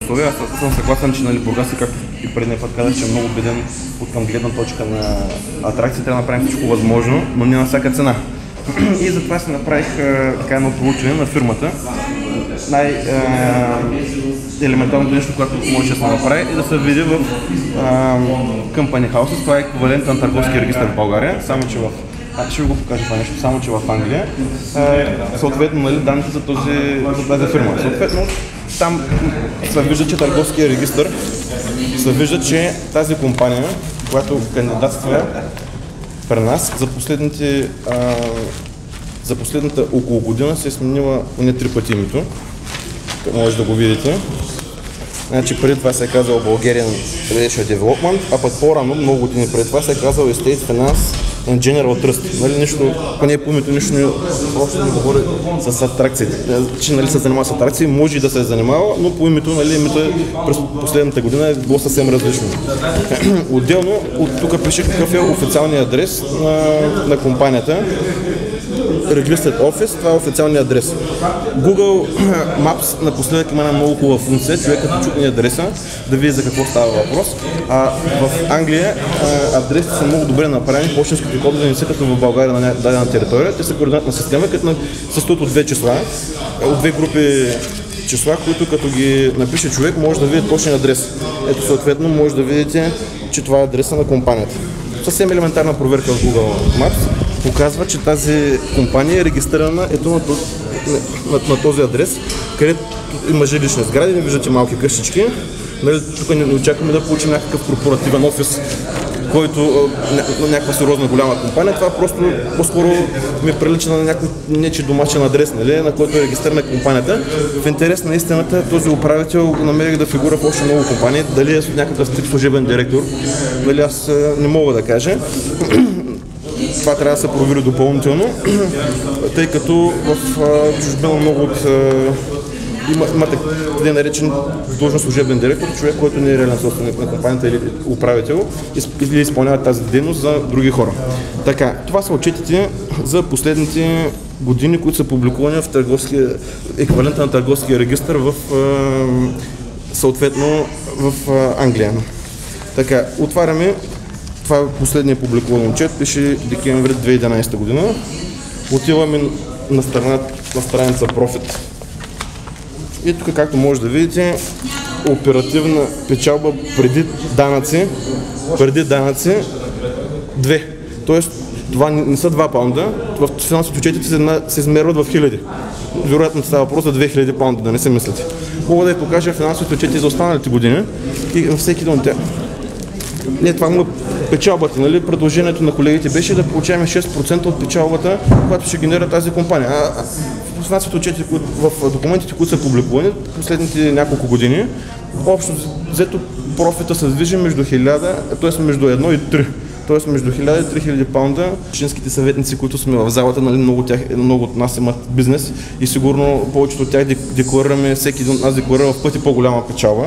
условия. Аз съм съгласен, че нали, Бургас, както и предния път казах, че е много беден от към гледна точка на атракции, трябва да направим всичко възможно, но не на всяка цена. И затова си направих така едно проучване на фирмата. Най-елементарното нещо, което може да се направи, е да се види в Company Houses. Това е еквивалент на търговски регистър в България, само че ще ви го покажа това нещо, само че в Англия. Съответно, нали, данните за тази фирма. Съответно, там се вижда, че търговския регистър, се вижда, че тази компания, която кандидатства при нас, за последната около година се е сменила поне 3 пъти името. Може да го видите. Значи преди това се е казал Bulgarian Residential Development, а пък по-рано, много години преди това се е казал Estate Finance and General Trust. Нали, нищо, поне по името нищо не просто не говори с атракциите. Че нали, се занимава с атракции, може и да се е занимава, но по името, нали, името през последната година е било съвсем различно. Отделно, тук пише какъв е официалният адрес на компанията. Registered Office, това е официалният адрес. Google Maps напоследък има една много хубава функция, човек като чукне адреса, да види за какво става въпрос. В Англия адресите са много добре направени, почтенските кодове не са като в България на дадена територия, те са координатна система, като състоят от 2 числа, от 2 групи числа, които като ги напише човек, може да види точния адрес. Ето съответно може да видите, че това е адреса на компанията. Съвсем елементарна проверка в Google Maps показва, че тази компания е регистрирана ето на този адрес, където има жилищни сгради, не виждате малки къщички. Нали, тук не очакваме да получим някакъв корпоративен офис, който на някаква сериозна голяма компания. Това просто по-скоро ми прилича на някой нечи домашен адрес, нали, на който е регистрирана компанията. В интерес на истината този управител намерих да фигура в още много компании. Дали е някакъв тип служебен директор, дали аз не мога да кажа. Това трябва да се провери допълнително, тъй като в чужбина много от има така наречен длъжност служебен директор, човек, който не е реален собственик на компанията или управител или изпълнява тази дейност за други хора. Така, това са отчетите за последните години, които са публикувани в еквивалента на търговския регистър в съответно в Англия. Така, отваряме. Това е последният публикуван отчет, пише декември 2011 година. Отиваме на страница Profit. И тук, както може да видите, оперативна печалба преди данъци 2. Тоест, това не са 2 паунда, в финансовите отчетите се измерват в хиляди. Вероятно става въпрос за 2000 паунда, да не се мислите. Мога да ви покажа финансовите отчети за останалите години и на всеки един от тях. Не, това му печалбата, нали? Предложението на колегите беше да получаваме 6% от печалбата, която ще генерира тази компания. В финансовите отчети, в документите, които са публикувани последните няколко години, общо взето профита се движи между 1000, т.е. между 1 и 3. Т.е. между 1000 и 3000 паунда. Общинските съветници, които сме в залата, нали, много от нас имат бизнес и сигурно повечето от тях декларираме, всеки един от нас декларира в пъти по-голяма печалба,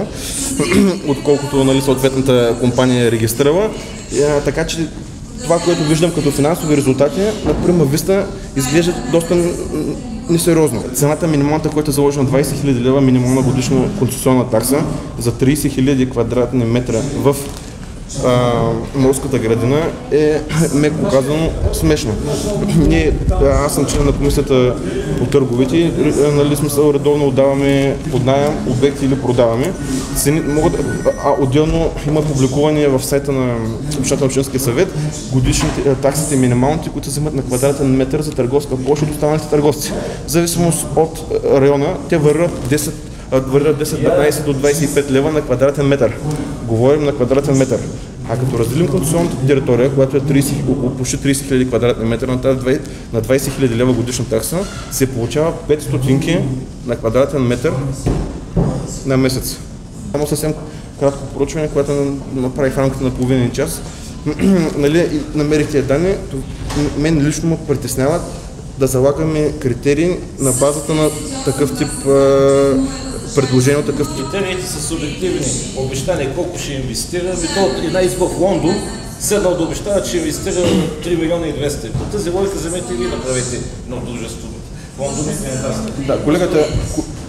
отколкото нали, съответната компания е регистрирала. Така че това, което виждам като финансови резултати, на прима виста изглежда доста несериозно. Цената минималната, която е заложена 20 000 лева минимална годишна концесионна такса за 30 000 квадратни метра в морската градина е, меко казано, смешно. Аз съм член на комисията по търговете, нали, смисъл редовно отдаваме под наем обекти или продаваме. Отделно има публикуване в сайта на Общинския съвет годишните таксите минималните, които се вземат на квадратен метър за търговска площ от останалите търговци. В зависимост от района, те варират 10-15 до 25 лева на квадратен метър. Говорим на квадратен метър. А като разделим концесионната територия, която е почти 30 000 квадратни метра на 20 000 лева годишна такса, се получава 5 стотинки на квадратен метър на месец. Само съвсем кратко проучване, което направих в рамките на половин час. Нали, намерих тези данни, мен лично ме притеснява да залагаме критерии на базата на такъв тип предложение от такъв тип. Критериите са субективни. Обещание колко ще инвестира. Една изба в Лондон седнал да обещава, че ще инвестира 3 милиона и 200. По тази логика вземете и ви направите на дружество. Лондон е фантастика. Да,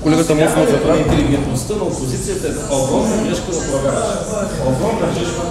колегата Мосинов забравя. Интелигентността на опозицията е огромна грешка на управляващите. Огромна грешка.